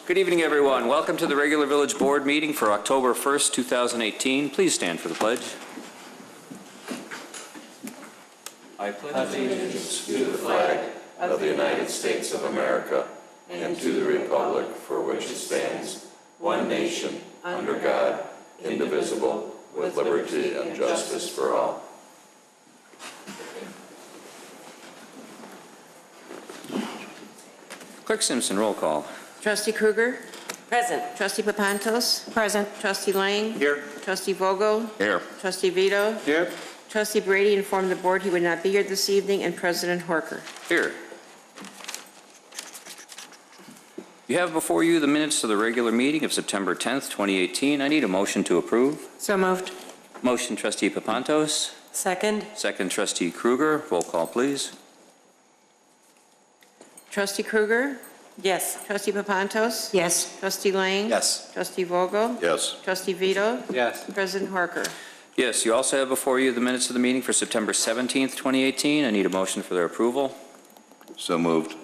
Good evening, everyone. Welcome to the regular Village Board meeting for October 1st, 2018. Please stand for the pledge. I pledge allegiance to the flag of the United States of America and to the republic for which it stands, one nation, under God, indivisible, with liberty and justice for all. Clerk Simpson, roll call. Trustee Kruger? Present. Trustee Papantos? Present. Trustee Lang? Here. Trustee Vogel? Here. Trustee Vito? Here. Trustee Brady informed the board he would not be here this evening, and President Horker. Here. You have before you the minutes of the regular meeting of September 10th, 2018. I need a motion to approve. So moved. Motion, Trustee Papantos. Second. Second, Trustee Kruger. Roll call, please. Trustee Kruger? Yes. Trustee Papantos? Yes. Trustee Lang? Yes. Trustee Vogel? Yes. Trustee Vito? Yes. President Horker. Yes, you also have before you the minutes of the meeting for September 17th, 2018. I need a motion for their approval. So moved.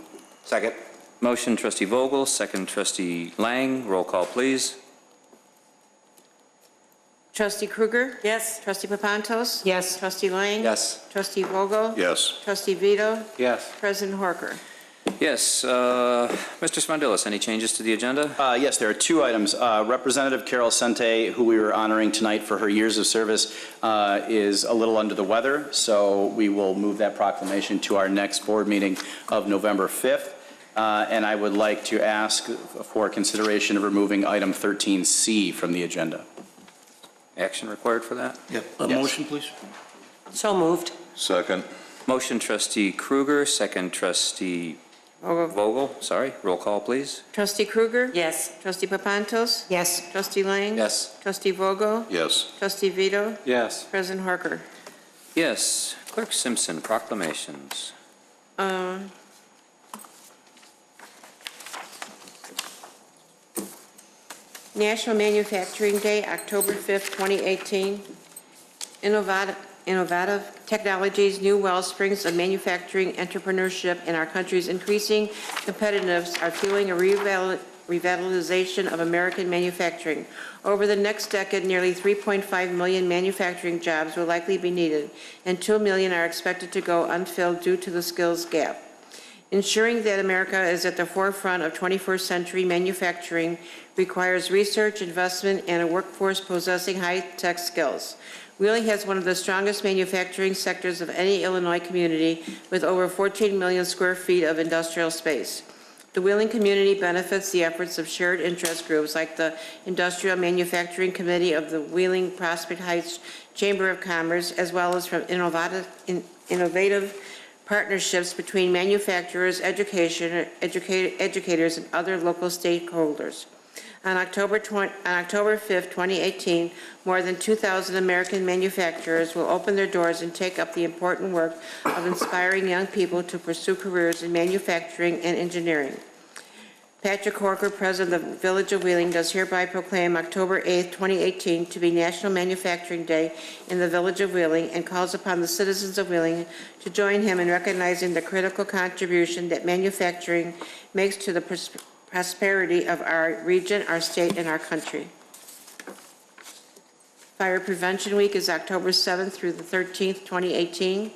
Second. Motion, Trustee Vogel. Second, Trustee Lang. Roll call, please. Trustee Kruger? Yes. Trustee Papantos? Yes. Trustee Lang? Yes. Trustee Vogel? Yes. Trustee Vito? Yes. President Horker. Yes. Mr. Spondilis, any changes to the agenda? Yes, there are two items. Representative Carol Sente, who we were honoring tonight for her years of service, is a little under the weather, so we will move that proclamation to our next board meeting of November 5th. And I would like to ask for consideration of removing item 13C from the agenda. Action required for that? Yep. Yes. Motion, please. So moved. Second. Motion, Trustee Kruger. Second, Trustee Vogel. Sorry. Roll call, please. Trustee Kruger? Yes. Trustee Papantos? Yes. Trustee Lang? Yes. Trustee Vogel? Yes. Trustee Vito? Yes. President Horker. Yes. Clerk Simpson, proclamations. National Manufacturing Day, October 5th, 2018. Innovative technologies, new wellsprings of manufacturing entrepreneurship, and our country's increasing competitiveness are fueling a revitalization of American manufacturing. Over the next decade, nearly 3.5 million manufacturing jobs will likely be needed, and 2 million are expected to go unfilled due to the skills gap. Ensuring that America is at the forefront of 21st century manufacturing requires research, investment, and a workforce possessing high-tech skills. Wheeling has one of the strongest manufacturing sectors of any Illinois community, with over 14 million square feet of industrial space. The Wheeling community benefits the efforts of shared interest groups like the Industrial Manufacturing Committee of the Wheeling Prospect Heights Chamber of Commerce, as well as from innovative partnerships between manufacturers, educators, and other local stakeholders. On October 5th, 2018, more than 2,000 American manufacturers will open their doors and take up the important work of inspiring young people to pursue careers in manufacturing and engineering. Patrick Horker, President of the Village of Wheeling, does hereby proclaim October 8th, 2018 to be National Manufacturing Day in the Village of Wheeling, and calls upon the citizens of Wheeling to join him in recognizing the critical contribution that manufacturing makes to the prosperity of our region, our state, and our country. Fire Prevention Week is October 7th through the 13th, 2018.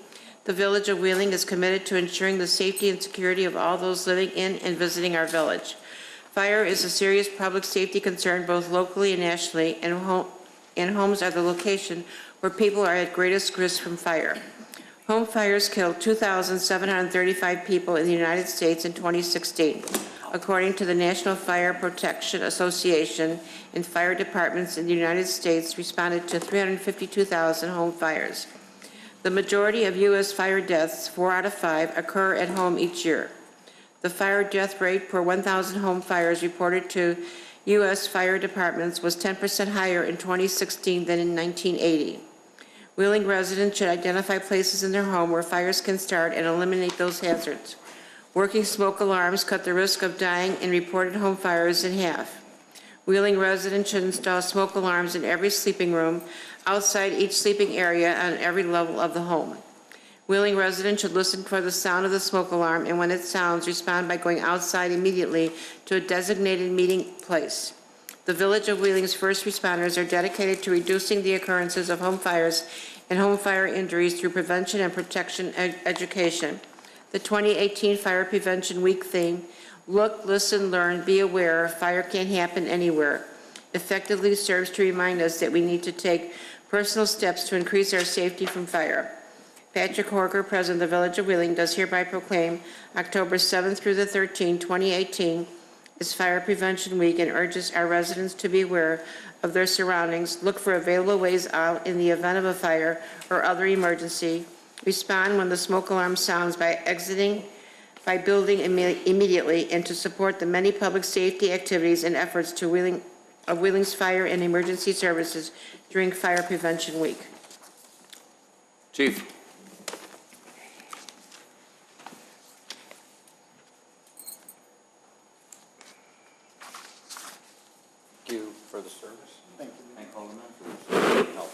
The Village of Wheeling is committed to ensuring the safety and security of all those living in and visiting our village. Fire is a serious public safety concern both locally and nationally, and homes are the location where people are at greatest risk from fire. Home fires killed 2,735 people in the United States in 2016. According to the National Fire Protection Association, and fire departments in the United States responded to 352,000 home fires. The majority of U.S. fire deaths, 4 out of 5, occur at home each year. The fire death rate per 1,000 home fires reported to U.S. fire departments was 10% higher in 2016 than in 1980. Wheeling residents should identify places in their home where fires can start and eliminate those hazards. Working smoke alarms cut the risk of dying in reported home fires in half. Wheeling residents should install smoke alarms in every sleeping room, outside each sleeping area, on every level of the home. Wheeling residents should listen for the sound of the smoke alarm, and when it sounds, respond by going outside immediately to a designated meeting place. The Village of Wheeling's first responders are dedicated to reducing the occurrences of home fires and home fire injuries through prevention and protection education. The 2018 Fire Prevention Week theme, Look, Listen, Learn, Be Aware, Fire Can't Happen Anywhere, effectively serves to remind us that we need to take personal steps to increase our safety from fire. Patrick Horger, President of the Village of Wheeling, does hereby proclaim October 7th through the 13th, 2018 is Fire Prevention Week and urges our residents to be aware of their surroundings, look for available ways out in the event of a fire or other emergency, respond when the smoke alarm sounds by building immediately, and to support the many public safety activities and efforts to Wheeling's fire and emergency services during Fire Prevention Week. Chief. Thank you for the service. Thank you. Thank all the men for their help.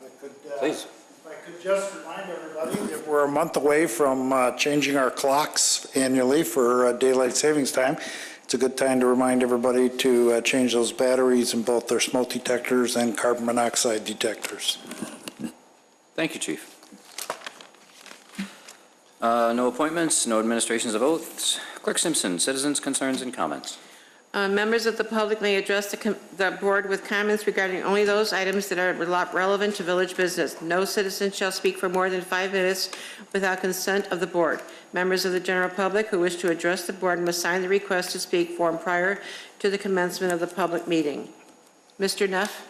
If I could, Please. If I could just remind everybody that we're a month away from changing our clocks annually for daylight savings time. It's a good time to remind everybody to change those batteries in both their smoke detectors and carbon monoxide detectors. Thank you, Chief. No appointments, no administrations of oaths. Clerk Simpson, citizens' concerns and comments. Members of the public may address the board with comments regarding only those items that are relevant to village business. No citizen shall speak for more than 5 minutes without consent of the board. Members of the general public who wish to address the board must sign the request to speak form prior to the commencement of the public meeting. Mr. Neff?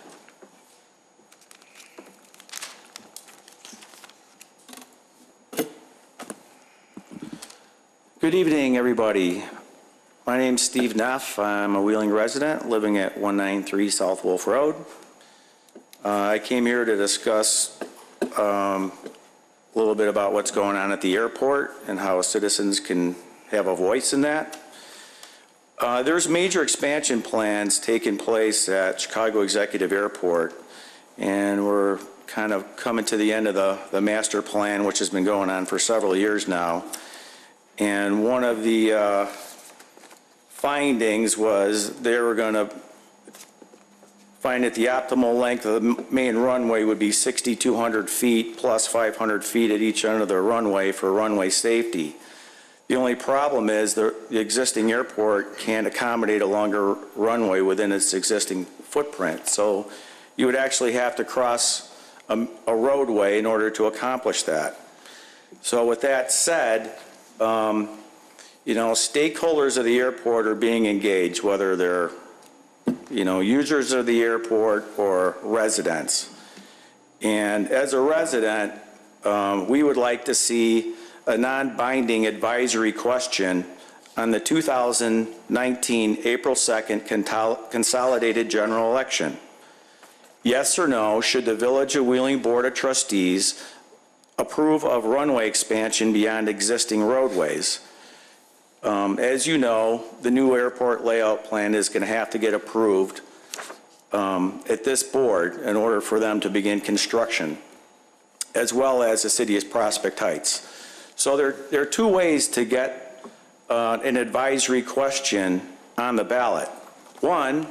Good evening, everybody. My name's Steve Neff. I'm a Wheeling resident living at 193 South Wolf Road. I came here to discuss a little bit about what's going on at the airport and how citizens can have a voice in that. There's major expansion plans taking place at Chicago Executive Airport, and we're kind of coming to the end of the master plan, which has been going on for several years now. And one of the findings was they were going to find that the optimal length of the main runway would be 6,200 feet plus 500 feet at each end of the runway for runway safety. The only problem is the existing airport can't accommodate a longer runway within its existing footprint. So you would actually have to cross a roadway in order to accomplish that. So with that said, stakeholders of the airport are being engaged, whether they're, users of the airport or residents. And as a resident, we would like to see a non-binding advisory question on the 2019 April 2nd consolidated general election. Yes or no, should the Village of Wheeling Board of Trustees approve of runway expansion beyond existing roadways? As you know, the new airport layout plan is going to have to get approved at this board in order for them to begin construction, as well as the city of Prospect Heights. So there are two ways to get an advisory question on the ballot. One,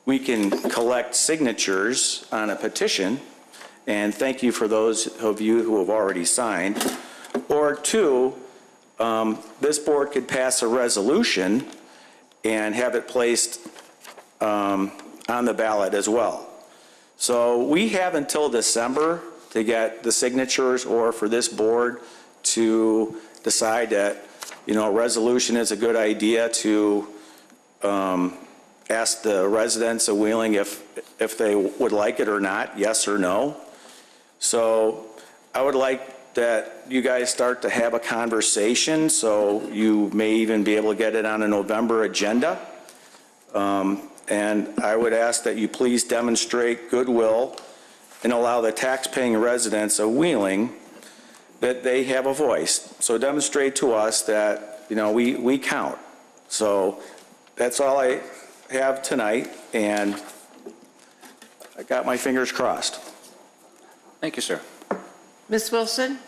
we can collect signatures on a petition, and thank you for those of you who have already signed. Or two, this board could pass a resolution and have it placed on the ballot as well. So we have until December to get the signatures or for this board to decide that, a resolution is a good idea to ask the residents of Wheeling if they would like it or not, yes or no. So I would like that you guys start to have a conversation, so you may even be able to get it on a November agenda. And I would ask that you please demonstrate goodwill and allow the tax-paying residents of Wheeling that they have a voice. So demonstrate to us that, we count. So that's all I have tonight, and I got my fingers crossed. Thank you, sir. Ms. Wilson?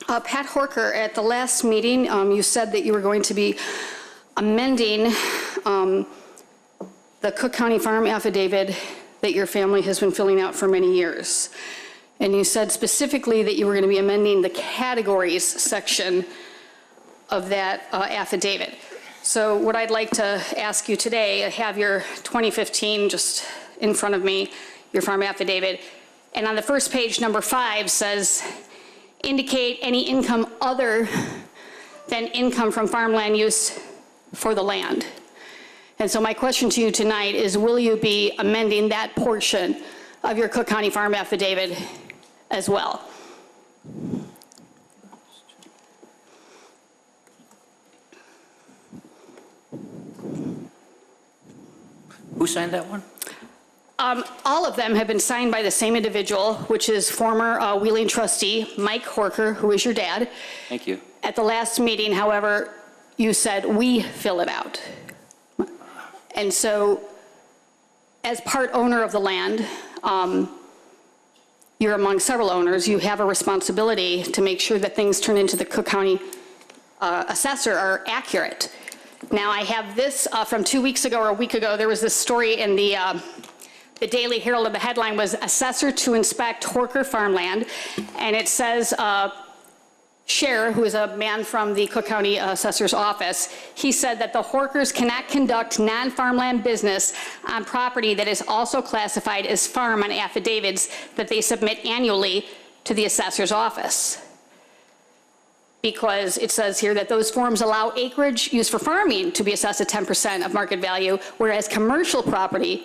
Pat Horker, at the last meeting, you said that you were going to be amending the Cook County Farm affidavit that your family has been filling out for many years. And you said specifically that you were going to be amending the categories section of that affidavit. So what I'd like to ask you today, I have your 2015 just in front of me, your farm affidavit, and on the first page, number 5 says, indicate any income other than income from farmland use for the land. And so my question to you tonight is, will you be amending that portion of your Cook County Farm affidavit as well? Who signed that one? All of them have been signed by the same individual, which is former Wheeling trustee Mike Horker, who is your dad. Thank you. At the last meeting, however, you said we fill it out. And so, as part owner of the land, you're among several owners, you have a responsibility to make sure that things turn into the Cook County assessor are accurate. Now, I have this from 2 weeks ago or a week ago. There was this story in the Daily Herald, and the headline was "Assessor to Inspect Horker Farmland," and it says Scher, who is a man from the Cook County Assessor's Office, he said that the Horkers cannot conduct non-farmland business on property that is also classified as farm on affidavits that they submit annually to the Assessor's Office. Because it says here that those forms allow acreage used for farming to be assessed at 10% of market value, whereas commercial property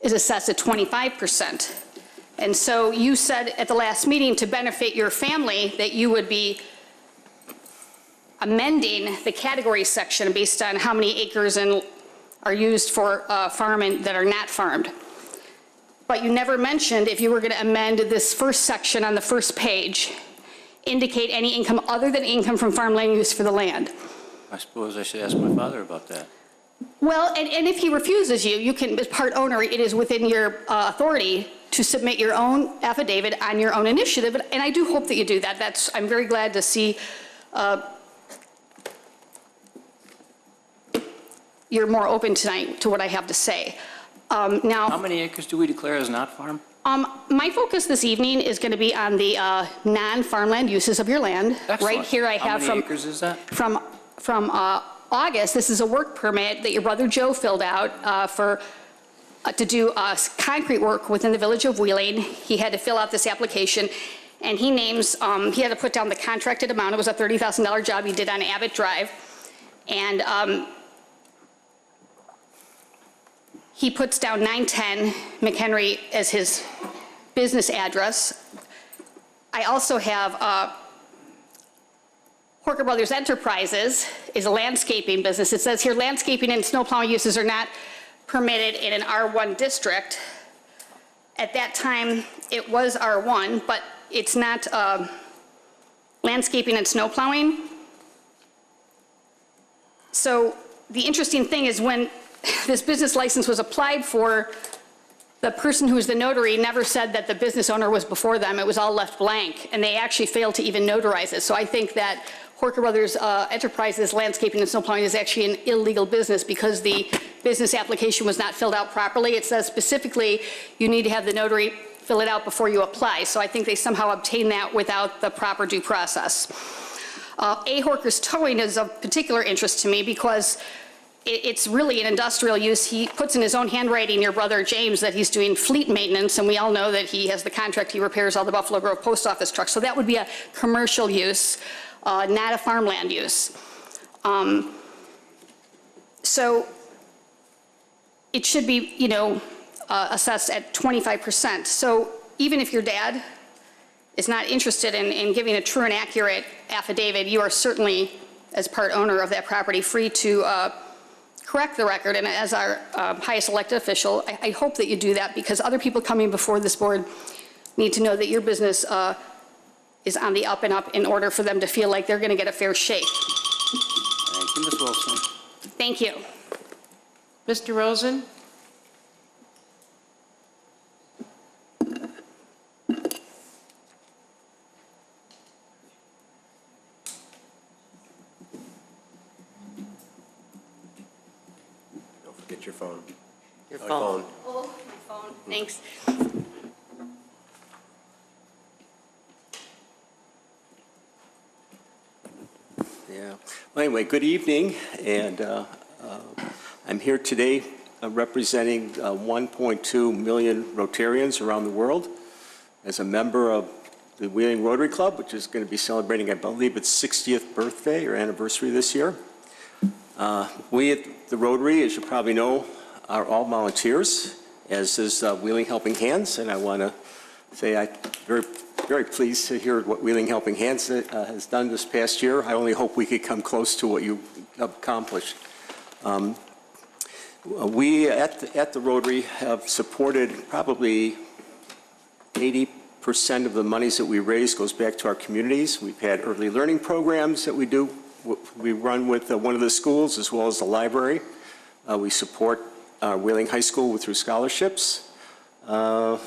is assessed at 25%. And so you said at the last meeting, to benefit your family, that you would be amending the category section based on how many acres are used for farming that are not farmed. But you never mentioned if you were going to amend this first section on the first page, indicate any income other than income from farmland use for the land. I suppose I should ask my father about that. Well, and if he refuses you, you can, as part owner, it is within your authority to submit your own affidavit on your own initiative, and I do hope that you do that. I'm very glad to see you're more open tonight to what I have to say. Now, How many acres do we declare as not farm? my focus this evening is going to be on the non-farmland uses of your land. Excellent. Right here I have How many acres is that? from August. This is a work permit that your brother Joe filled out to do concrete work within the village of Wheeling. He had to fill out this application, and he names, he had to put down the contracted amount. It was a $30,000 job he did on Abbott Drive. And he puts down 910 McHenry as his business address. I also have Horker Brothers Enterprises is a landscaping business. It says here landscaping and snow plowing uses are not permitted in an R1 district. At that time, it was R1, but it's not landscaping and snow plowing. So the interesting thing is when this business license was applied for, the person who was the notary never said that the business owner was before them. It was all left blank, and they actually failed to even notarize it. So I think that Horker Brothers Enterprises Landscaping and Snow Plowing is actually an illegal business because the business application was not filled out properly. It says specifically you need to have the notary fill it out before you apply. So I think they somehow obtained that without the proper due process. A. Horker's Towing is of particular interest to me because it's really an industrial use. He puts in his own handwriting, your brother James, that he's doing fleet maintenance, and we all know that he has the contract, he repairs all the Buffalo Grove post office trucks. So that would be a commercial use, not a farmland use. So it should be, assessed at 25%. So even if your dad is not interested in giving a true and accurate affidavit, you are certainly, as part owner of that property, free to correct the record. And as our highest elected official, I hope that you do that, because other people coming before this board need to know that your business is on the up and up in order for them to feel like they're going to get a fair shake. Thank you, Ms. Wilson. Thank you. Mr. Rosen? Get your phone. Your My phone. Oh, my phone, thanks. Yeah. Well, anyway, good evening, and I'm here today representing 1.2 million Rotarians around the world as a member of the Wheeling Rotary Club, which is going to be celebrating, I believe, its 60th birthday or anniversary this year. We at the Rotary, as you probably know, are all volunteers, as is Wheeling Helping Hands, and I want to say I'm very pleased to hear what Wheeling Helping Hands has done this past year. I only hope we could come close to what you have accomplished. We at the Rotary have supported probably 80% of the monies that we raise goes back to our communities. We've had early learning programs that we run with one of the schools as well as the library. We support Wheeling High School through scholarships. And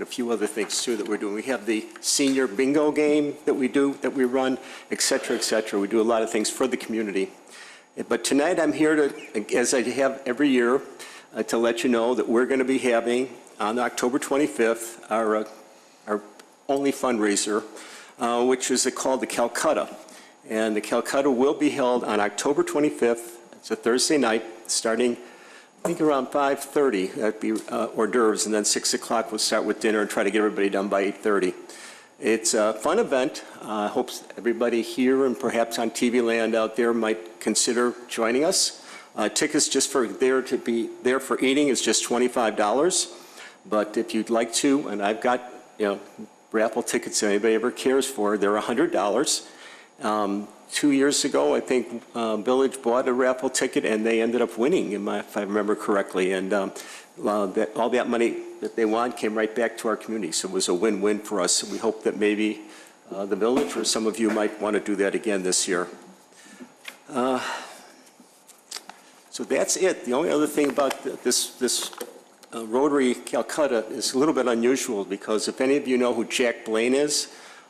a few other things too that we're doing. We have the senior bingo game that we run, et cetera, et cetera. We do a lot of things for the community. But tonight I'm here to, as I have every year, to let you know that we're going to be having on October 25th our only fundraiser, which is called the Calcutta. And the Calcutta will be held on October 25th. It's a Thursday night, starting I think around 5:30, that'd be hors d'oeuvres, and then 6 o'clock we'll start with dinner and try to get everybody done by 8:30. It's a fun event. I hope everybody here and perhaps on TV land out there might consider joining us. Tickets just for there for eating is just $25, but if you'd like to, and I've got raffle tickets that anybody ever cares for, they're $100. 2 years ago, I think Village bought a raffle ticket and they ended up winning, if I remember correctly. And all that money that they won came right back to our community. So it was a win-win for us. We hope that maybe the Village or some of you might want to do that again this year. So that's it. The only other thing about this Rotary Calcutta is a little bit unusual because if any of you know who Jack Blaine is,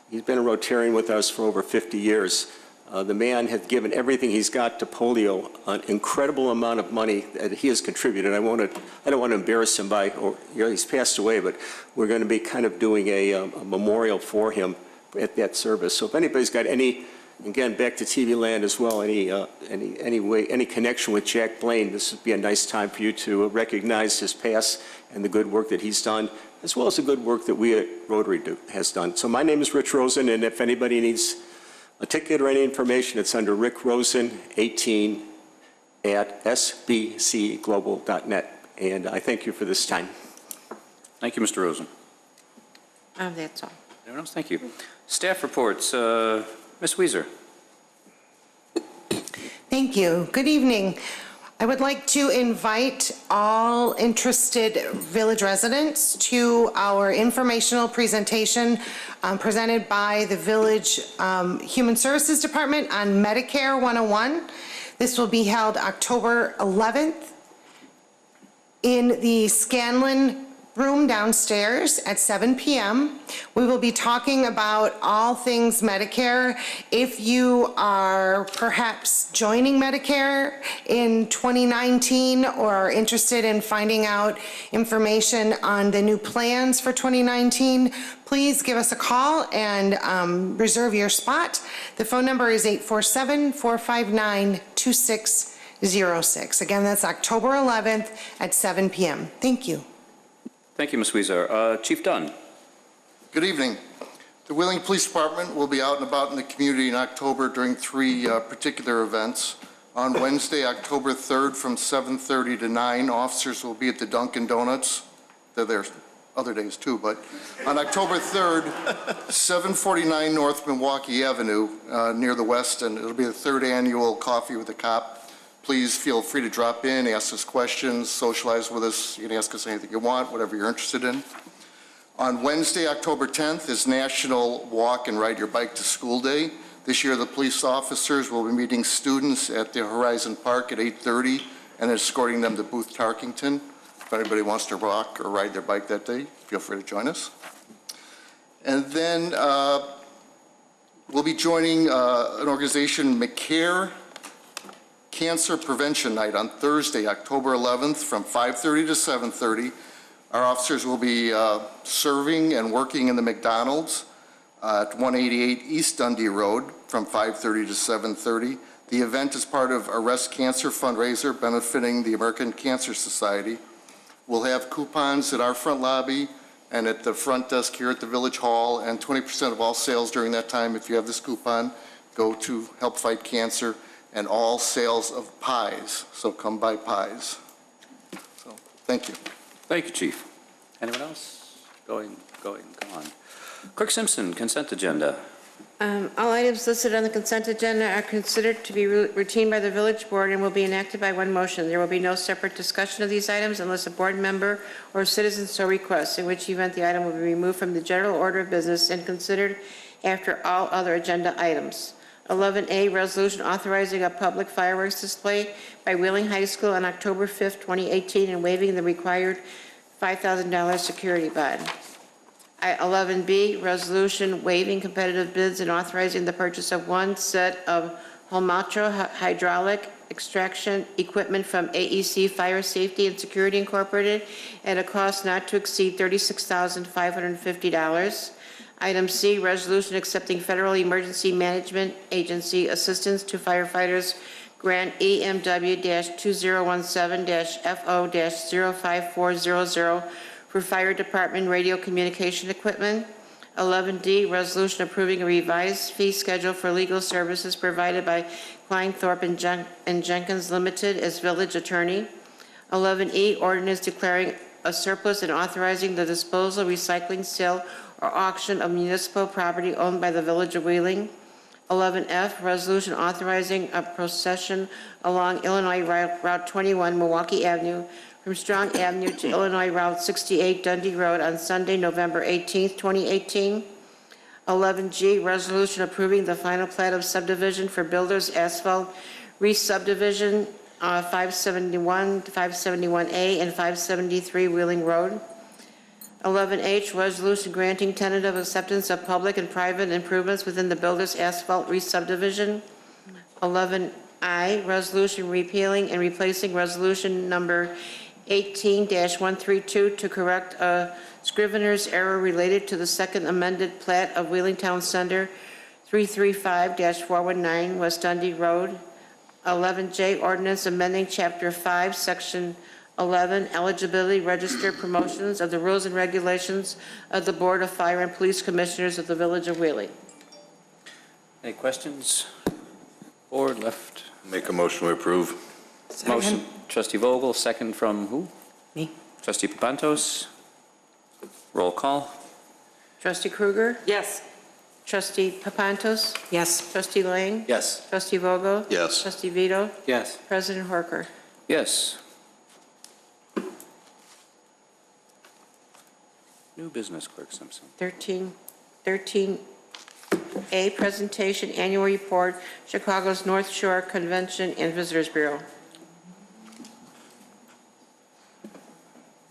he's been a Rotarian with us for over 50 years. The man has given everything he's got to polio, an incredible amount of money that he has contributed. I don't want to embarrass him he's passed away, but we're going to be kind of doing a memorial for him at that service. So if anybody's got again, back to TV land as well, any connection with Jack Blaine, this would be a nice time for you to recognize his past and the good work that he's done, as well as the good work that we at Rotary has done. So my name is Rich Rosen, and if anybody needs a ticket or any information, it's under Rick Rosen, 18 at sbcglobal.net. And I thank you for this time. Thank you, Mr. Rosen. That's all. Anyone else? Thank you. Staff reports. Ms. Weiser. Thank you. Good evening. I would like to invite all interested village residents to our informational presentation presented by the Village Human Services Department on Medicare 101. This will be held October 11th in the Scanlon room downstairs at 7 p.m. We will be talking about all things Medicare. If you are perhaps joining Medicare in 2019 or are interested in finding out information on the new plans for 2019, please give us a call and reserve your spot. The phone number is 847-459-2606. Again, that's October 11th at 7 p.m. Thank you. Thank you, Ms. Weiser. Chief Dunn. Good evening. The Wheeling Police Department will be out and about in the community in October during three particular events. On Wednesday, October 3rd from 7:30 to 9, officers will be at the Dunkin' Donuts. They're there other days too, but on October 3rd, 749 North Milwaukee Avenue near the West End. It'll be the third annual Coffee with a Cop. Please feel free to drop in, ask us questions, socialize with us. You can ask us anything you want, whatever you're interested in. On Wednesday, October 10th is National Walk and Ride Your Bike to School Day. This year, the police officers will be meeting students at the Horizon Park at 8:30 and escorting them to Booth Tarkington. If anybody wants to walk or ride their bike that day, feel free to join us. And then we'll be joining an organization, McCare Cancer Prevention Night on Thursday, October 11th from 5:30 to 7:30. Our officers will be serving and working in the McDonald's at 188 East Dundee Road from 5:30 to 7:30. The event is part of Arrest Cancer fundraiser benefiting the American Cancer Society. We'll have coupons at our front lobby and at the front desk here at the Village Hall, and 20% of all sales during that time, if you have this coupon, go to help fight cancer, and all sales of pies. So come buy pies. So, thank you. Thank you, Chief. Anyone else? Gone. Clerk Simpson, consent agenda. All items listed on the consent agenda are considered to be routine by the village board and will be enacted by one motion. There will be no separate discussion of these items unless a board member or citizen so requests, in which event the item will be removed from the general order of business and considered after all other agenda items. 11A, resolution authorizing a public fireworks display by Wheeling High School on October 5th, 2018, and waiving the required $5,000 security bond. 11B, resolution waiving competitive bids and authorizing the purchase of one set of Holmatro hydraulic extraction equipment from AEC Fire Safety and Security Incorporated at a cost not to exceed $36,550. Item C, resolution accepting Federal Emergency Management Agency assistance to firefighters grant EMW-2017-FO-05400 for fire department radio communication equipment. 11D, resolution approving a revised fee schedule for legal services provided by Klein, Thorpe and Jenkins Limited as village attorney. 11E, ordinance declaring a surplus and authorizing the disposal, recycling, sale, or auction of municipal property owned by the Village of Wheeling. 11F, resolution authorizing a procession along Illinois Route 21, Milwaukee Avenue, from Strong Avenue to Illinois Route 68, Dundee Road, on Sunday, November 18th, 2018. 11G, resolution approving the final plat of subdivision for Builders Asphalt re-subdivision 571, 571A, and 573 Wheeling Road. 11H, resolution granting tentative acceptance of public and private improvements within the Builders Asphalt re-subdivision. 11I, resolution repealing and replacing resolution number 18-132 to correct a scrivener's error related to the second amended plat of Wheeling Town Center 335-419 West Dundee Road. 11J, ordinance amending Chapter 5, Section 11, eligibility register promotions of the rules and regulations of the Board of Fire and Police Commissioners of the Village of Wheeling. Any questions? Board left. Make a motion to approve. Motion, trustee Vogel, second from who? Me. Trustee Papantos. Roll call. Trustee Krueger? Yes. Trustee Papantos? Yes. Trustee Lang? Yes. Trustee Vogel? Yes. Trustee Vito? Yes. President Horker? Yes. New business, Clerk Simpson. 13A, presentation, annual report, Chicago's North Shore Convention and Visitors Bureau.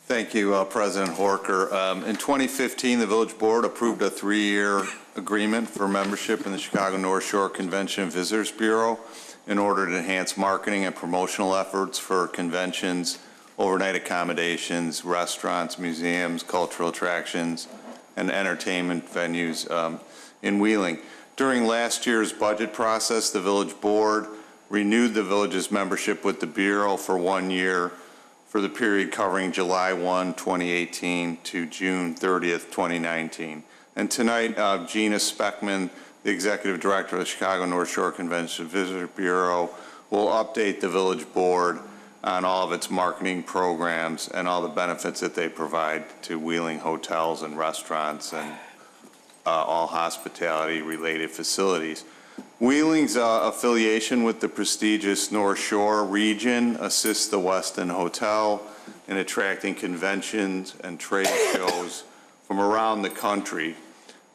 Thank you, President Horker. In 2015, the Village Board approved a 3-year agreement for membership in the Chicago North Shore Convention and Visitors Bureau in order to enhance marketing and promotional efforts for conventions, overnight accommodations, restaurants, museums, cultural attractions, and entertainment venues in Wheeling. During last year's budget process, the Village Board renewed the Village's membership with the Bureau for 1 year for the period covering July 1, 2018 to June 30th, 2019. And tonight, Gina Speckman, the Executive Director of the Chicago North Shore Convention Visitor Bureau, will update the Village Board on all of its marketing programs and all the benefits that they provide to Wheeling hotels and restaurants and all hospitality-related facilities. Wheeling's affiliation with the prestigious North Shore region assists the Westin Hotel in attracting conventions and trade shows from around the country.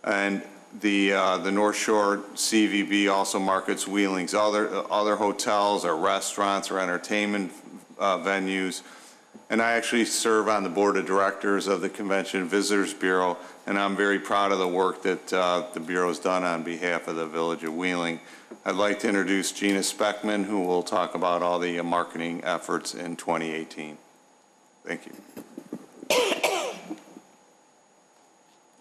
And the North Shore CVB also markets Wheeling's other hotels or restaurants or entertainment venues. And I actually serve on the board of directors of the Convention and Visitors Bureau, and I'm very proud of the work that the Bureau has done on behalf of the Village of Wheeling. I'd like to introduce Gina Speckman, who will talk about all the marketing efforts in 2018. Thank you.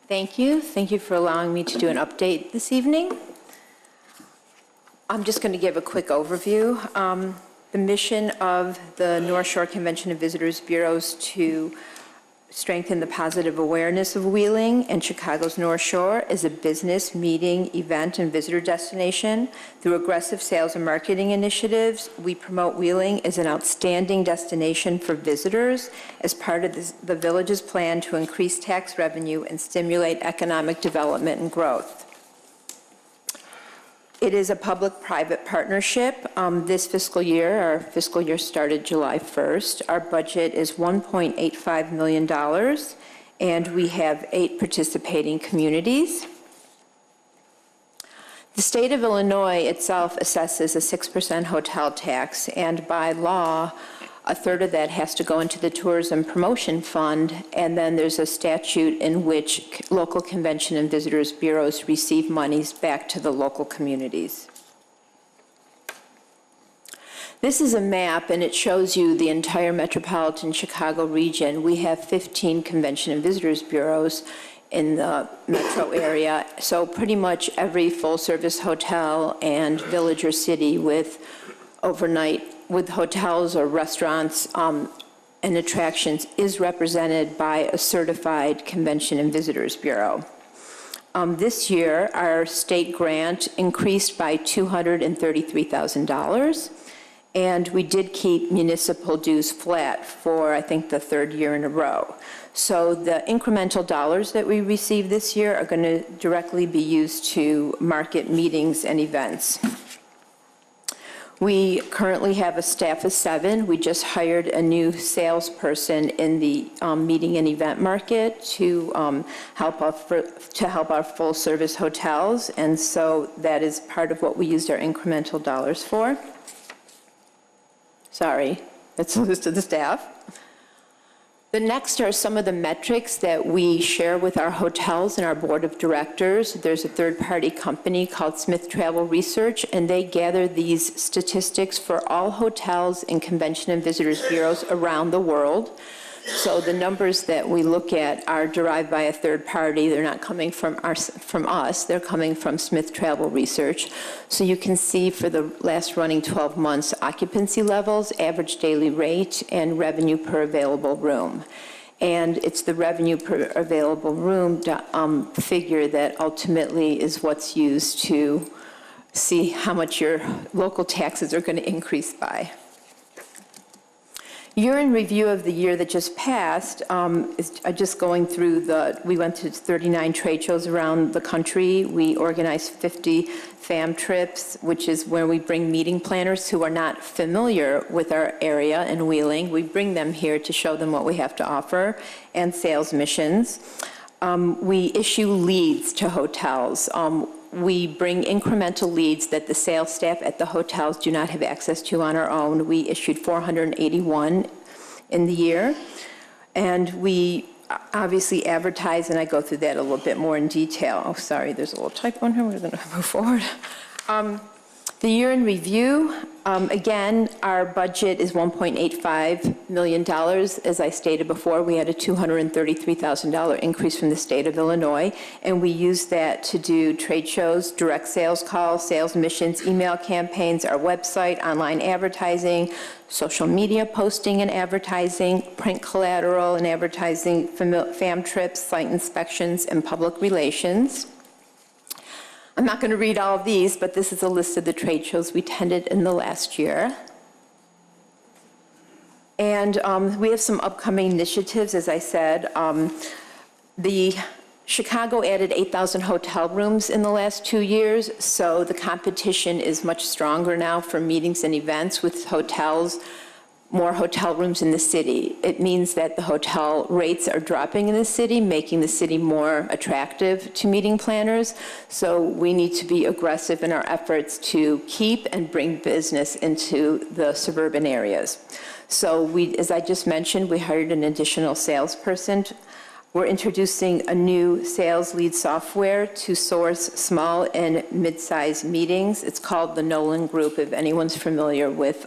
Thank you. Thank you for allowing me to do an update this evening. I'm just going to give a quick overview. The mission of the North Shore Convention and Visitors Bureau is to strengthen the positive awareness of Wheeling and Chicago's North Shore as a business, meeting, event, and visitor destination. Through aggressive sales and marketing initiatives, we promote Wheeling as an outstanding destination for visitors as part of the village's plan to increase tax revenue and stimulate economic development and growth. It is a public-private partnership. This fiscal year, our fiscal year started July 1st. Our budget is $1.85 million, and we have 8 participating communities. The state of Illinois itself assesses a 6% hotel tax, and by law, a third of that has to go into the Tourism Promotion Fund, and then there's a statute in which local convention and visitors bureaus receive monies back to the local communities. This is a map, and it shows you the entire metropolitan Chicago region. We have 15 convention and visitors bureaus in the metro area, so pretty much every full-service hotel and village or city with overnight with hotels or restaurants and attractions is represented by a certified Convention and Visitors Bureau. This year, our state grant increased by $233,000, and we did keep municipal dues flat for, I think, the 3rd year in a row. So the incremental dollars that we receive this year are going to directly be used to market meetings and events. We currently have a staff of 7. We just hired a new salesperson in the meeting and event market to help our full-service hotels, and so that is part of what we used our incremental dollars for. Sorry, that's a list of the staff. The next are some of the metrics that we share with our hotels and our board of directors. There's a third-party company called Smith Travel Research, and they gather these statistics for all hotels and convention and visitors bureaus around the world. So the numbers that we look at are derived by a third party. They're not coming from us. They're coming from Smith Travel Research. So you can see for the last running 12 months, occupancy levels, average daily rate, and revenue per available room. And it's the revenue per available room figure that ultimately is what's used to see how much your local taxes are going to increase by. Year in review of the year that just passed, is just going through we went to 39 trade shows around the country. We organized 50 fam trips, which is where we bring meeting planners who are not familiar with our area in Wheeling. We bring them here to show them what we have to offer, and sales missions. We issue leads to hotels. We bring incremental leads that the sales staff at the hotels do not have access to on our own. We issued 481 in the year. And we obviously advertise, and I go through that a little bit more in detail. Oh, sorry, there's a little typo in here. We're going to move forward. The year in review, again, our budget is $1.85 million. As I stated before, we had a $233,000 increase from the state of Illinois, and we used that to do trade shows, direct sales calls, sales missions, email campaigns, our website, online advertising, social media posting and advertising, print collateral and advertising, fam trips, site inspections, and public relations. I'm not going to read all of these, but this is a list of the trade shows we attended in the last year. And we have some upcoming initiatives, as I said. The Chicago added 8,000 hotel rooms in the last 2 years, so the competition is much stronger now for meetings and events with hotels, more hotel rooms in the city. It means that the hotel rates are dropping in the city, making the city more attractive to meeting planners. So we need to be aggressive in our efforts to keep and bring business into the suburban areas. So as I just mentioned, we hired an additional salesperson. We're introducing a new sales lead software to source small and mid-sized meetings. It's called the Nolan Group, if anyone's familiar with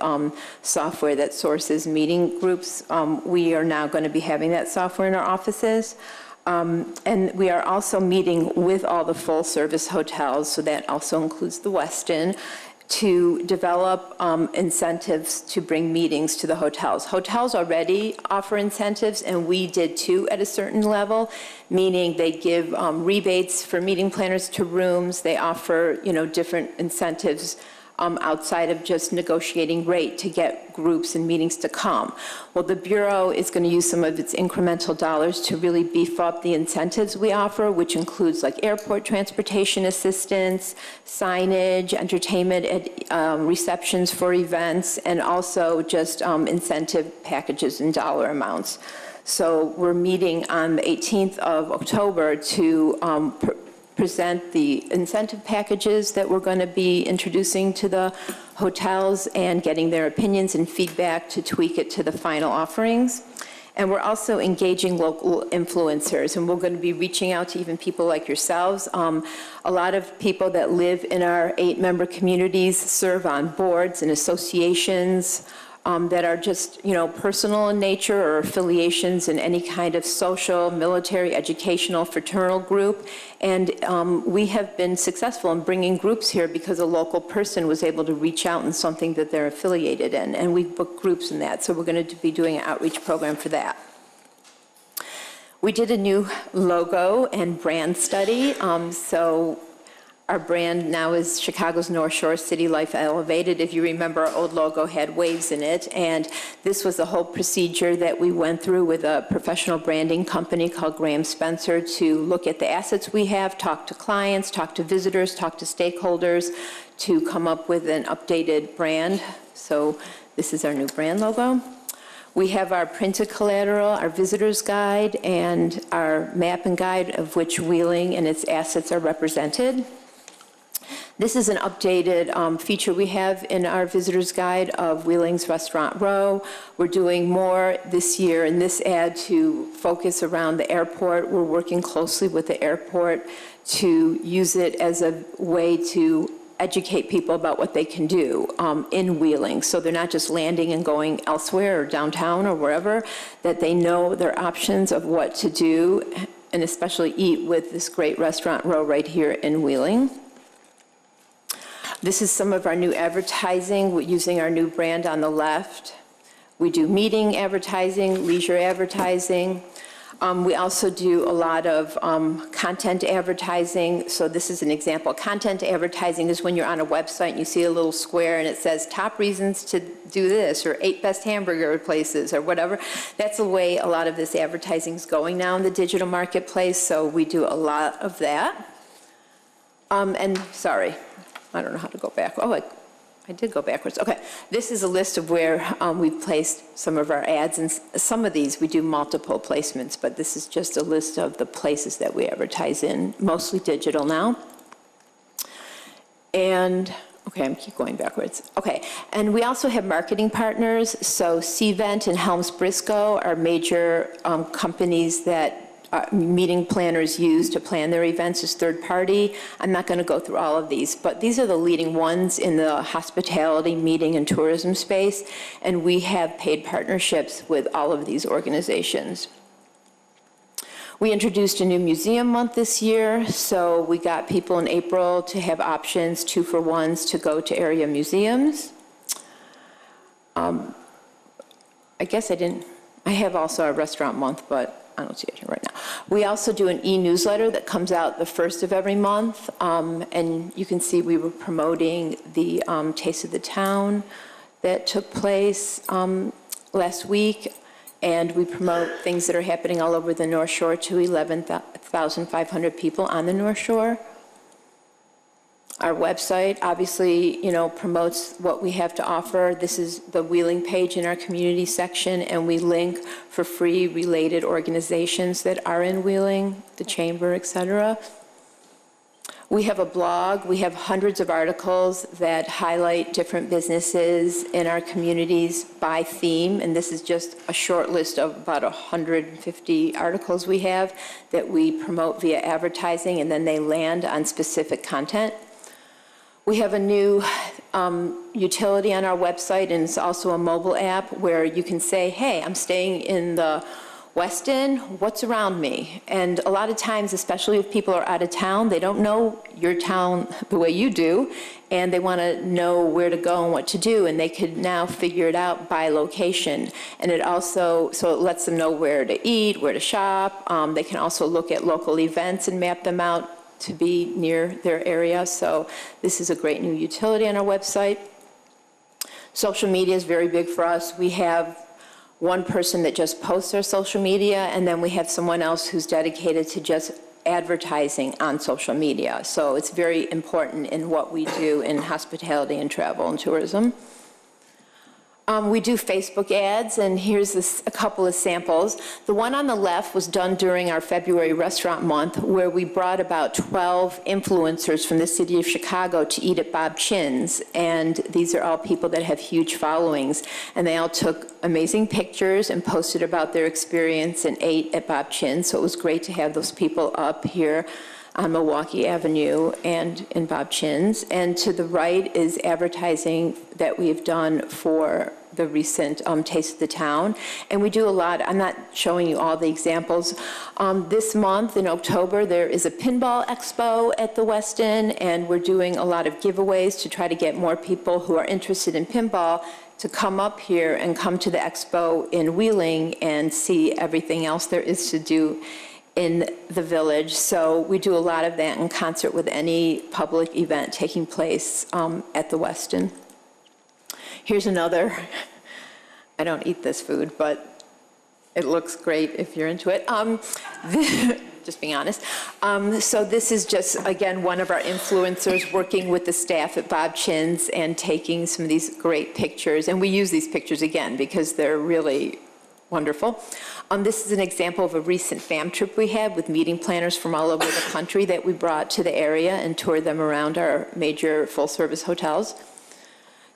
software that sources meeting groups. We are now going to be having that software in our offices. And we are also meeting with all the full-service hotels, so that also includes the Westin, to develop incentives to bring meetings to the hotels. Hotels already offer incentives, and we did too at a certain level, meaning they give rebates for meeting planners to rooms. They offer, different incentives outside of just negotiating rate to get groups and meetings to come. Well, the Bureau is going to use some of its incremental dollars to really beef up the incentives we offer, which includes like airport transportation assistance, signage, entertainment receptions for events, and also just incentive packages and dollar amounts. So we're meeting on the 18th of October to present the incentive packages that we're going to be introducing to the hotels and getting their opinions and feedback to tweak it to the final offerings. And we're also engaging local influencers, and we're going to be reaching out to even people like yourselves. A lot of people that live in our 8-member communities serve on boards and associations that are just, personal in nature or affiliations in any kind of social, military, educational, fraternal group. And we have been successful in bringing groups here because a local person was able to reach out in something that they're affiliated in. And we've booked groups in that, so we're going to be doing an outreach program for that. We did a new logo and brand study. So our brand now is Chicago's North Shore City Life Elevated. If you remember, our old logo had waves in it, and this was a whole procedure that we went through with a professional branding company called Graham Spencer to look at the assets we have, talk to clients, talk to visitors, talk to stakeholders to come up with an updated brand. So this is our new brand logo. We have our printed collateral, our visitor's guide, and our map and guide of which Wheeling and its assets are represented. This is an updated feature we have in our visitor's guide of Wheeling's Restaurant Row. We're doing more this year in this ad to focus around the airport. We're working closely with the airport to use it as a way to educate people about what they can do in Wheeling. So they're not just landing and going elsewhere or downtown or wherever, that they know their options of what to do, and especially eat with this great Restaurant Row right here in Wheeling. This is some of our new advertising using our new brand on the left. We do meeting advertising, leisure advertising. We also do a lot of content advertising. So this is an example. Content advertising is when you're on a website and you see a little square and it says top reasons to do this, or 8 best hamburger places, or whatever. That's the way a lot of this advertising is going now in the digital marketplace. So we do a lot of that. And sorry, I don't know how to go back. Oh, I did go backwards. Okay, this is a list of where we've placed some of our ads, and some of these we do multiple placements, but this is just a list of the places that we advertise in, mostly digital now. And, okay, I'm keep going backwards. Okay, and we also have marketing partners. So Cvent and Helms Briscoe are major companies that meeting planners use to plan their events as third party. I'm not going to go through all of these, but these are the leading ones in the hospitality, meeting, and tourism space, and we have paid partnerships with all of these organizations. We introduced a new museum month this year, so we got people in April to have options, 2-for-1s, to go to area museums. I guess I have also a restaurant month, but I don't see it here right now. We also do an e-newsletter that comes out the first of every month, and you can see we were promoting the Taste of the Town that took place last week, and we promote things that are happening all over the North Shore to 11,500 people on the North Shore. Our website obviously, promotes what we have to offer. This is the Wheeling page in our community section, and we link for free related organizations that are in Wheeling, the Chamber, etc. We have a blog. We have hundreds of articles that highlight different businesses in our communities by theme, and this is just a short list of about 150 articles we have that we promote via advertising, and then they land on specific content. We have a new utility on our website, and it's also a mobile app where you can say, hey, I'm staying in the West End, what's around me? And a lot of times, especially if people are out of town, they don't know your town the way you do, and they want to know where to go and what to do, and they could now figure it out by location. And it also, so it lets them know where to eat, where to shop. They can also look at local events and map them out to be near their area. So this is a great new utility on our website. Social media is very big for us. We have one person that just posts our social media, and then we have someone else who's dedicated to just advertising on social media. So it's very important in what we do in hospitality and travel and tourism. We do Facebook ads, and here's a couple of samples. The one on the left was done during our February restaurant month, where we brought about 12 influencers from the city of Chicago to eat at Bob Chin's, and these are all people that have huge followings, and they all took amazing pictures and posted about their experience and ate at Bob Chin's, so it was great to have those people up here on Milwaukee Avenue and in Bob Chin's. And to the right is advertising that we've done for the recent Taste of the Town. And we do a lot. I'm not showing you all the examples. This month in October, there is a pinball expo at the West End, and we're doing a lot of giveaways to try to get more people who are interested in pinball to come up here and come to the expo in Wheeling and see everything else there is to do in the village. So we do a lot of that in concert with any public event taking place at the Westin. Here's another. I don't eat this food, but it looks great if you're into it. Just being honest. So this is just, again, one of our influencers working with the staff at Bob Chin's and taking some of these great pictures. And we use these pictures again because they're really wonderful. This is an example of a recent fam trip we had with meeting planners from all over the country that we brought to the area and toured them around our major full-service hotels.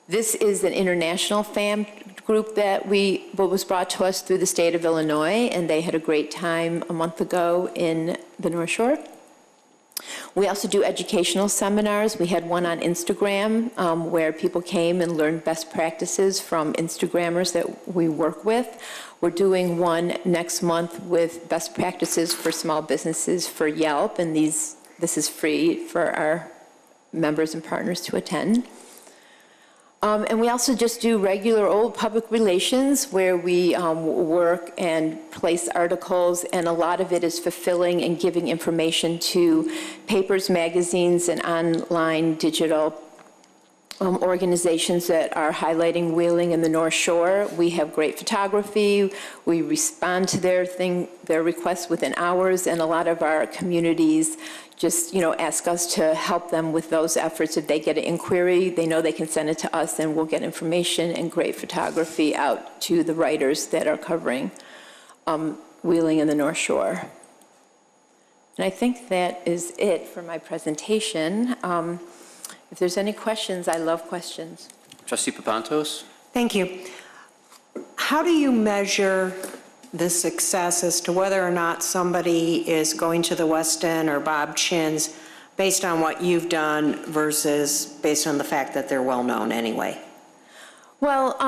This is an international fam group that was brought to us through the state of Illinois, and they had a great time a month ago in the North Shore. We also do educational seminars. We had one on Instagram where people came and learned best practices from Instagrammers that we work with. We're doing one next month with best practices for small businesses for Yelp, and this is free for our members and partners to attend. And we also just do regular old public relations where we work and place articles, and a lot of it is fulfilling and giving information to papers, magazines, and online digital organizations that are highlighting Wheeling and the North Shore. We have great photography. We respond to their requests within hours, and a lot of our communities just, ask us to help them with those efforts. If they get an inquiry, they know they can send it to us, and we'll get information and great photography out to the writers that are covering Wheeling and the North Shore. And I think that is it for my presentation. If there's any questions, I love questions. Trustee Papantos? Thank you. How do you measure the success as to whether or not somebody is going to the West End or Bob Chin's based on what you've done versus based on the fact that they're well-known anyway? Well,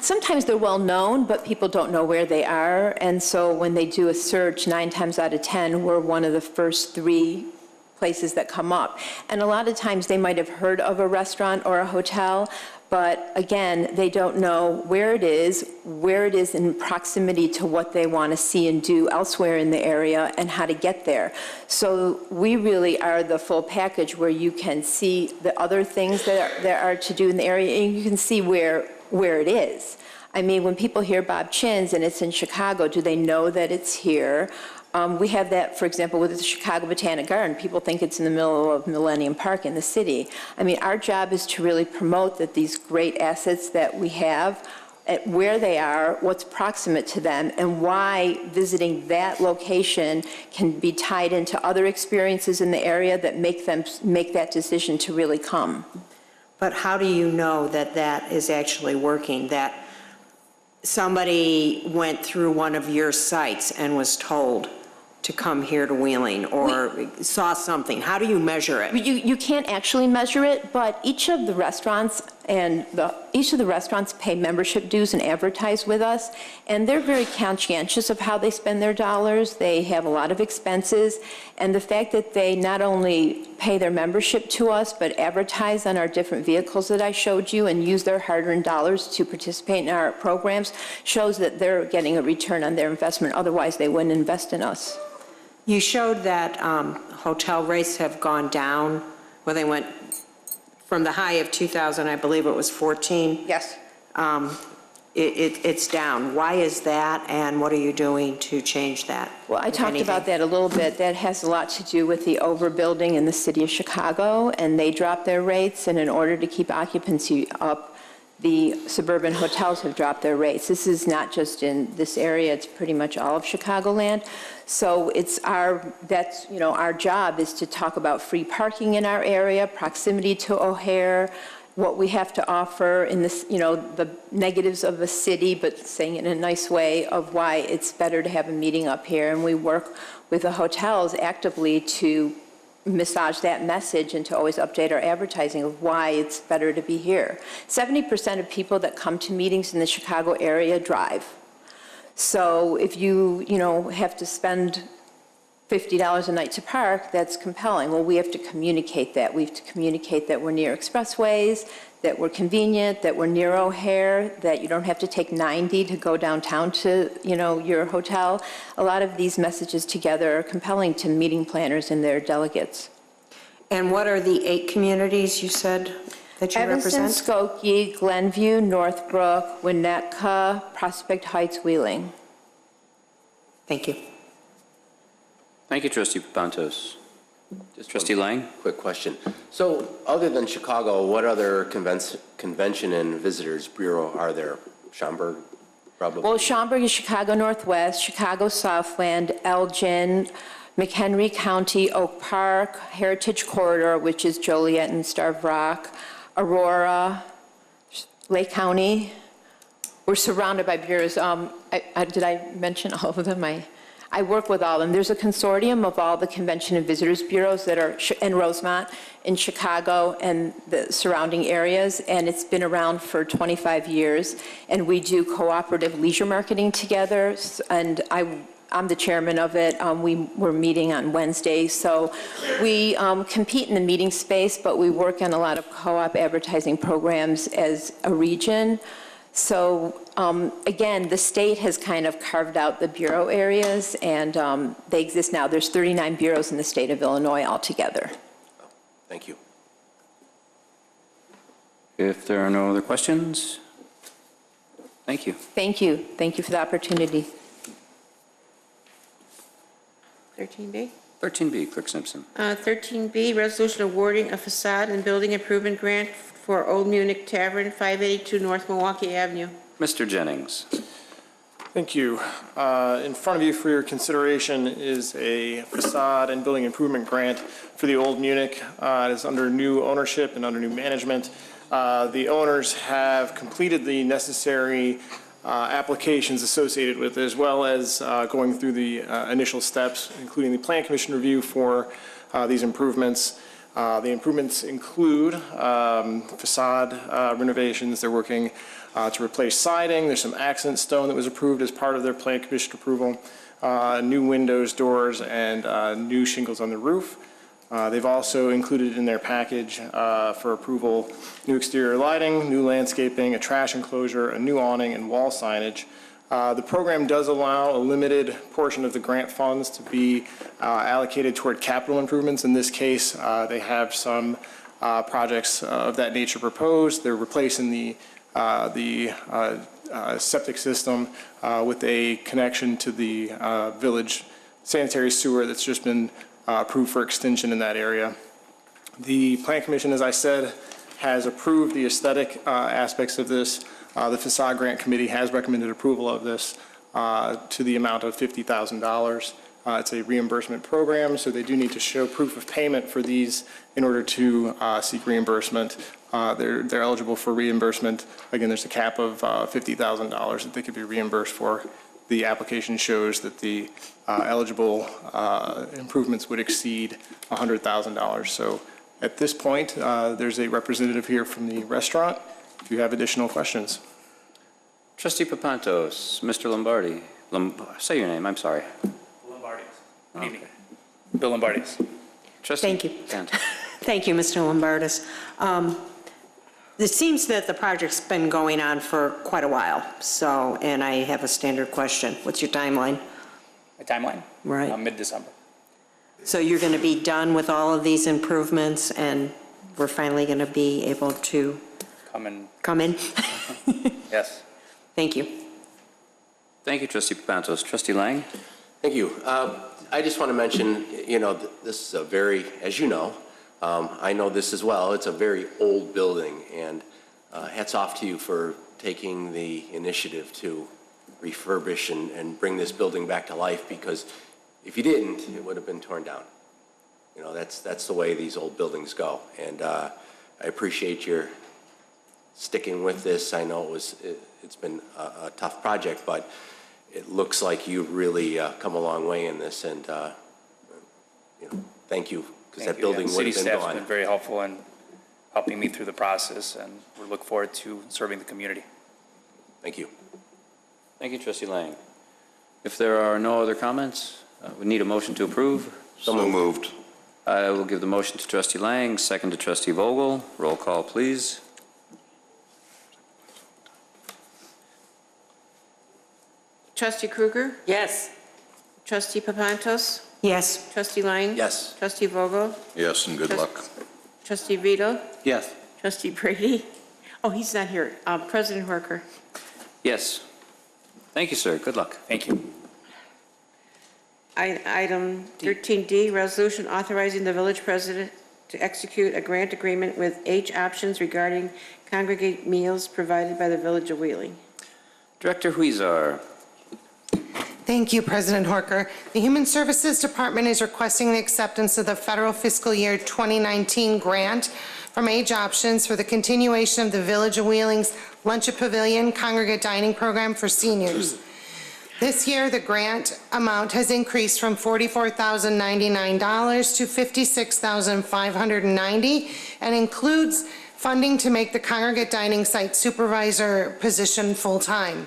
sometimes they're well-known, but people don't know where they are. And so when they do a search, 9 times out of 10, we're one of the first 3 places that come up. And a lot of times they might have heard of a restaurant or a hotel, but again, they don't know where it is in proximity to what they want to see and do elsewhere in the area, and how to get there. So we really are the full package where you can see the other things that there are to do in the area, and you can see where it is. I mean, when people hear Bob Chin's and it's in Chicago, do they know that it's here? We have that, for example, with the Chicago Botanic Garden. People think it's in the middle of Millennium Park in the city. I mean, our job is to really promote that these great assets that we have at where they are, what's proximate to them, and why visiting that location can be tied into other experiences in the area that make them make that decision to really come. But how do you know that that is actually working, that somebody went through one of your sites and was told to come here to Wheeling, or saw something? How do you measure it? You can't actually measure it, but each of the restaurants pay membership dues and advertise with us, and they're very conscientious of how they spend their dollars. They have a lot of expenses, and the fact that they not only pay their membership to us, but advertise on our different vehicles that I showed you and use their hard-earned dollars to participate in our programs shows that they're getting a return on their investment. Otherwise, they wouldn't invest in us. You showed that hotel rates have gone down, where they went from the high of 2000, I believe it was 14. Yes. It's down. Why is that, and what are you doing to change that? Well, I talked about that a little bit. That has a lot to do with the overbuilding in the city of Chicago, and they dropped their rates, and in order to keep occupancy up, the suburban hotels have dropped their rates. This is not just in this area, it's pretty much all of Chicagoland. So it's our job is to talk about free parking in our area, proximity to O'Hare, what we have to offer in this, the negatives of the city, but saying it in a nice way of why it's better to have a meeting up here. And we work with the hotels actively to massage that message and to always update our advertising of why it's better to be here. 70% of people that come to meetings in the Chicago area drive. So if you have to spend $50 a night to park, that's compelling. Well, we have to communicate that. We have to communicate that we're near expressways, that we're convenient, that we're near O'Hare, that you don't have to take 90 to go downtown to, your hotel. A lot of these messages together are compelling to meeting planners and their delegates. And what are the 8 communities you said that you Evanston, represent? Skokie, Glenview, Northbrook, Winnetka, Prospect Heights, Wheeling. Thank you. Thank you, Trustee Pontos. Trustee Lang? Quick question. So other than Chicago, what other convention and visitors bureau are there? Schaumburg, probably? Well, Schaumburg is Chicago Northwest, Chicago Southland, Elgin, McHenry County, Oak Park, Heritage Corridor, which is Joliet and Starved Rock, Aurora, Lake County. We're surrounded by bureaus. Did I mention all of them? I work with all of them. There's a consortium of all the convention and visitors bureaus that are in Rosemont, in Chicago, and the surrounding areas, and it's been around for 25 years. And we do cooperative leisure marketing together, and I'm the chairman of it. We're meeting on Wednesday, so we compete in the meeting space, but we work on a lot of co-op advertising programs as a region. So again, the state has kind of carved out the bureau areas, and they exist now. There's 39 bureaus in the state of Illinois altogether. Thank you. If there are no other questions, thank you. Thank you. Thank you for the opportunity. 13B? 13B, Clerk Simpson. 13B, resolution awarding a facade and building improvement grant for Old Munich Tavern, 582 North Milwaukee Avenue. Mr. Jennings. Thank you. In front of you for your consideration is a facade and building improvement grant for the Old Munich. It is under new ownership and under new management. The owners have completed the necessary applications associated with it, as well as going through the initial steps, including the Plan Commission review for these improvements. The improvements include facade renovations. They're working to replace siding. There's some accent stone that was approved as part of their Plan Commission approval, new windows, doors, and new shingles on the roof. They've also included in their package for approval new exterior lighting, new landscaping, a trash enclosure, a new awning, and wall signage. The program does allow a limited portion of the grant funds to be allocated toward capital improvements. In this case, they have some projects of that nature proposed. They're replacing the septic system with a connection to the village sanitary sewer that's just been approved for extension in that area. The Plan Commission, as I said, has approved the aesthetic aspects of this. The Façade Grant Committee has recommended approval of this to the amount of $50,000. It's a reimbursement program, so they do need to show proof of payment for these in order to seek reimbursement. They're eligible for reimbursement. Again, there's a cap of $50,000 that they could be reimbursed for. The application shows that the eligible improvements would exceed $100,000. So at this point, there's a representative here from the restaurant. If you have additional questions. Trustee Papantos, Mr. Lombardi. Say your name, I'm sorry. Good evening. Bill Lombardis. Trustee Thank you. Santos. Thank you, Mr. Lombardis. It seems that the project's been going on for quite a while, and I have a standard question. What's your timeline? My timeline? Right. Mid-December. So you're going to be done with all of these improvements, and we're finally going to be able to come in? Yes. Thank you. Thank you, Trustee Papantos. Trustee Lang? Thank you. I just want to mention, this is a very, as you know, I know this as well, it's a very old building, and hats off to you for taking the initiative to refurbish and bring this building back to life, because if you didn't, it would have been torn down. That's the way these old buildings go, and I appreciate your sticking with this. I know it's been a tough project, but it looks like you've really come a long way in this, and thank you, because that building would have been City staff's gone. been very helpful in helping me through the process, and we look forward to serving the community. Thank you. Thank you, Trustee Lang. If there are no other comments, we need a motion to approve. So moved. I will give the motion to Trustee Lang, second to Trustee Vogel. Roll call, please. Trustee Krueger? Yes. Trustee Papantos? Yes. Trustee Lang? Yes. Trustee Vogel? Yes, and good luck. Trustee Vito? Yes. Trustee Brady? Oh, he's not here. President Horker? Yes. Thank you, sir. Good luck. Thank you. Item 13D, resolution authorizing the village president to execute a grant agreement with AgeOptions regarding congregate meals provided by the Village of Wheeling. Director Huizar. Thank you, President Horker. The Human Services Department is requesting the acceptance of the federal fiscal year 2019 grant from AgeOptions for the continuation of the Village of Wheeling's Lunch Pavilion Congregate Dining Program for seniors. This year, the grant amount has increased from $44,099 to $56,590 and includes funding to make the Congregate Dining Site Supervisor position full-time.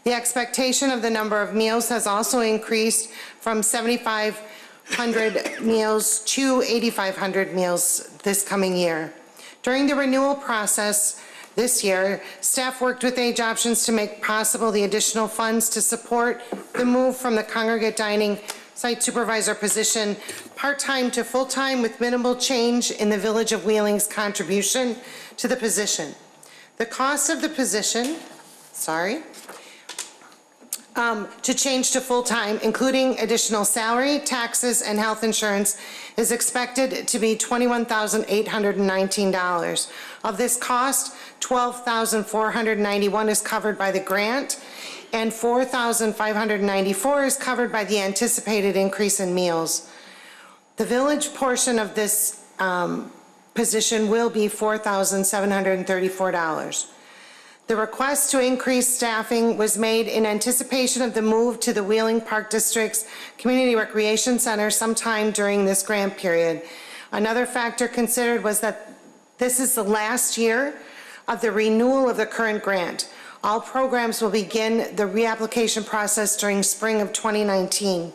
The expectation of the number of meals has also increased from 7,500 meals to 8,500 meals this coming year. During the renewal process this year, staff worked with AgeOptions to make possible the additional funds to support the move from the Congregate Dining Site Supervisor position part-time to full-time with minimal change in the Village of Wheeling's contribution to the position. The cost of the position, to change to full-time, including additional salary, taxes, and health insurance, is expected to be $21,819. Of this cost, $12,491 is covered by the grant, and $4,594 is covered by the anticipated increase in meals. The village portion of this position will be $4,734. The request to increase staffing was made in anticipation of the move to the Wheeling Park District's Community Recreation Center sometime during this grant period. Another factor considered was that this is the last year of the renewal of the current grant. All programs will begin the reapplication process during spring of 2019.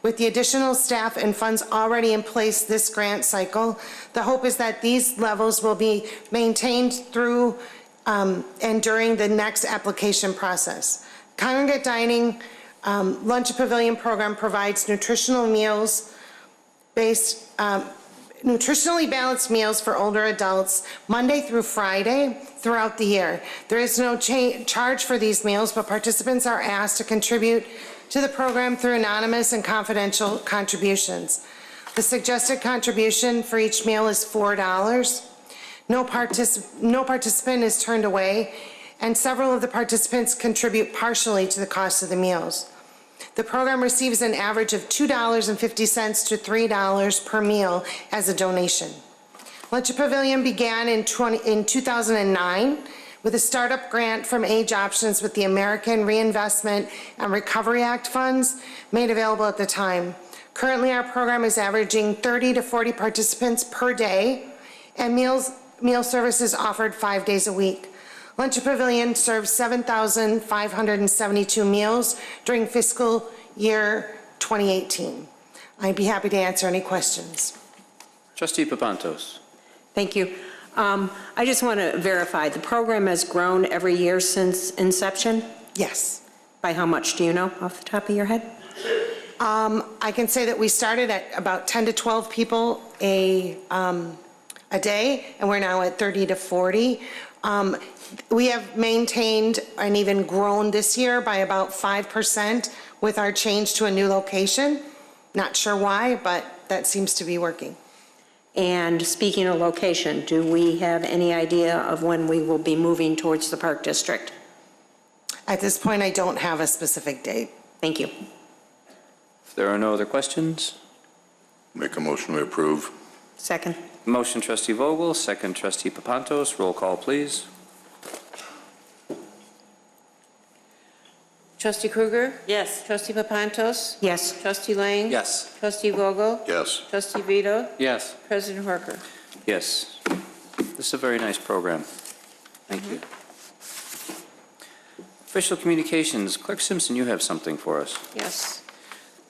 With the additional staff and funds already in place this grant cycle, the hope is that these levels will be maintained through and during the next application process. Congregate Dining Lunch Pavilion program provides nutritionally balanced meals for older adults Monday through Friday throughout the year. There is no charge for these meals, but participants are asked to contribute to the program through anonymous and confidential contributions. The suggested contribution for each meal is $4. No participant is turned away, and several of the participants contribute partially to the cost of the meals. The program receives an average of $2.50 to $3 per meal as a donation. Lunch Pavilion began in 2009 with a startup grant from AgeOptions with the American Reinvestment and Recovery Act funds made available at the time. Currently, our program is averaging 30 to 40 participants per day, and meal service is offered 5 days a week. Lunch Pavilion serves 7,572 meals during fiscal year 2018. I'd be happy to answer any questions. Trustee Papantos. Thank you. I just want to verify, the program has grown every year since inception? Yes. By how much, do you know off the top of your head? I can say that we started at about 10 to 12 people a day, and we're now at 30 to 40. We have maintained and even grown this year by about 5% with our change to a new location. Not sure why, but that seems to be working. And speaking of location, do we have any idea of when we will be moving towards the Park District? At this point, I don't have a specific date. Thank you. If there are no other questions, Make a motion to approve. Second. motion trustee Vogel, second trustee Papantos. Roll call, please. Trustee Krueger? Yes. Trustee Papantos? Yes. Trustee Lang? Yes. Trustee Vogel? Yes. Trustee Vito? Yes. President Horker? Yes. This is a very nice program. Thank you. Official communications. Clerk Simpson, you have something for us. Yes.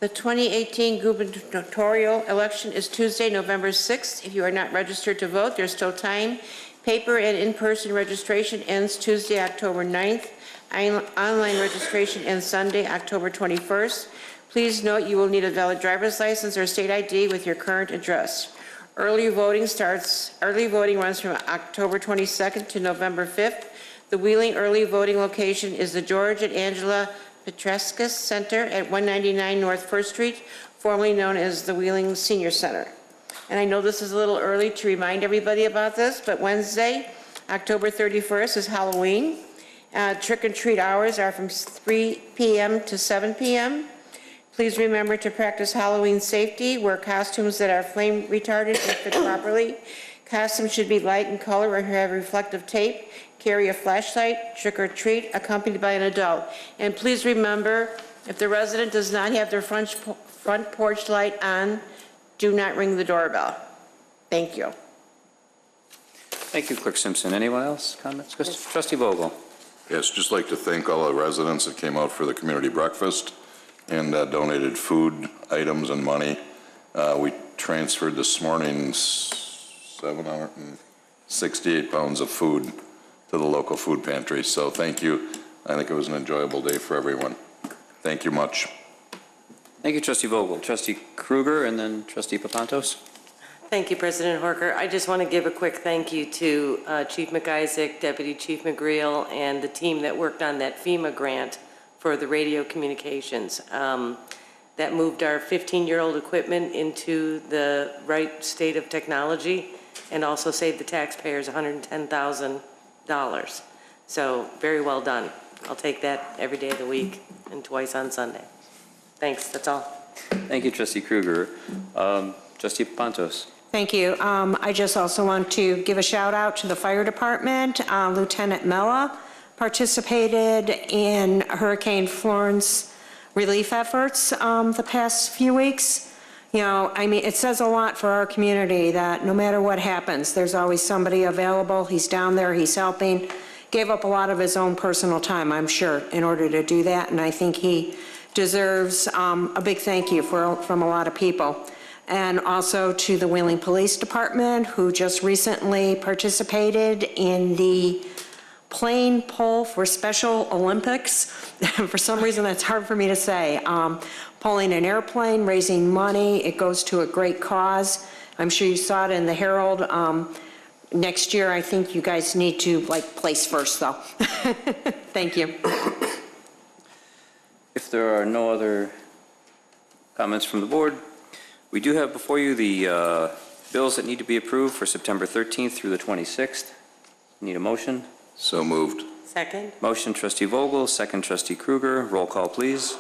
The 2018 gubernatorial election is Tuesday, November 6th. If you are not registered to vote, there's still time. Paper and in-person registration ends Tuesday, October 9th. Online registration ends Sunday, October 21st. Please note you will need a valid driver's license or state ID with your current address. Early voting runs from October 22nd to November 5th. The Wheeling early voting location is the George and Angela Petrescus Center at 199 North First Street, formerly known as the Wheeling Senior Center. And I know this is a little early to remind everybody about this, but Wednesday, October 31st is Halloween. Trick and treat hours are from 3 p.m. to 7 p.m. Please remember to practice Halloween safety, wear costumes that are flame retardant and fit properly. Costumes should be light in color or have reflective tape. Carry a flashlight, trick or treat, accompanied by an adult. And please remember, if the resident does not have their front porch light on, do not ring the doorbell. Thank you. Thank you, Clerk Simpson. Anyone else? Comments? Trustee Vogel. Yes, just like to thank all the residents that came out for the community breakfast and donated food items and money. We transferred this morning 768 pounds of food to the local food pantry. So thank you. I think it was an enjoyable day for everyone. Thank you much. Thank you, Trustee Vogel. Trustee Krueger and then Trustee Papantos. Thank you, President Horker. I just want to give a quick thank you to Chief McIsaac, Deputy Chief McGreal, and the team that worked on that FEMA grant for the radio communications. That moved our 15-year-old equipment into the right state of technology and also saved the taxpayers $110,000. So very well done. I'll take that every day of the week and twice on Sunday. Thanks, that's all. Thank you, Trustee Krueger. Trustee Papantos. Thank you. I just also want to give a shout out to the fire department. Lieutenant Mella participated in Hurricane Florence relief efforts the past few weeks. You know, I mean, it says a lot for our community that no matter what happens, there's always somebody available. He's down there, he's helping. Gave up a lot of his own personal time, I'm sure, in order to do that, and I think he deserves a big thank you from a lot of people. And also to the Wheeling Police Department, who just recently participated in the plane pull for Special Olympics. For some reason, that's hard for me to say. Pulling an airplane, raising money, it goes to a great cause. I'm sure you saw it in the Herald. Next year, I think you guys need to place first, though. Thank you. If there are no other comments from the board, we do have before you the Bills that need to be approved for September 13th through the 26th. Need a motion? So moved. Second? Motion, trustee Vogel, second, trustee Kruger. Roll call, please.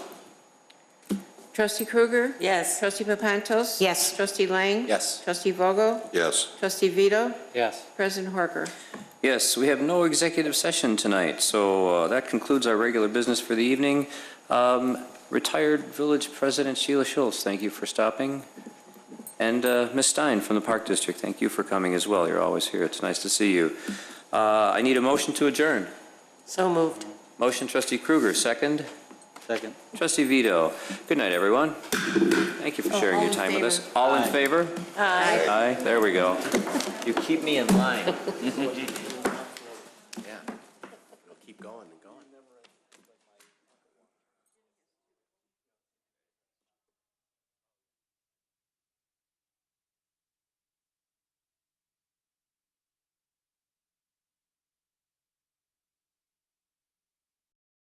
Trustee Kruger? Yes. Trustee Papantos? Yes. Trustee Lang? Yes. Trustee Vogel? Yes. Trustee Vito? Yes. President Horker? Yes, we have no executive session tonight, so that concludes our regular business for the evening. Retired Village President Sheila Schultz, thank you for stopping. And Ms. Stein from the Park District, thank you for coming as well. You're always here. It's nice to see you. I need a motion to adjourn. So moved. Motion, trustee Kruger, second. Second. Trustee Vito. Good night, everyone. Thank you for sharing all your in time with us. favor? All in favor? Aye. Aye, there we go. You keep me in line.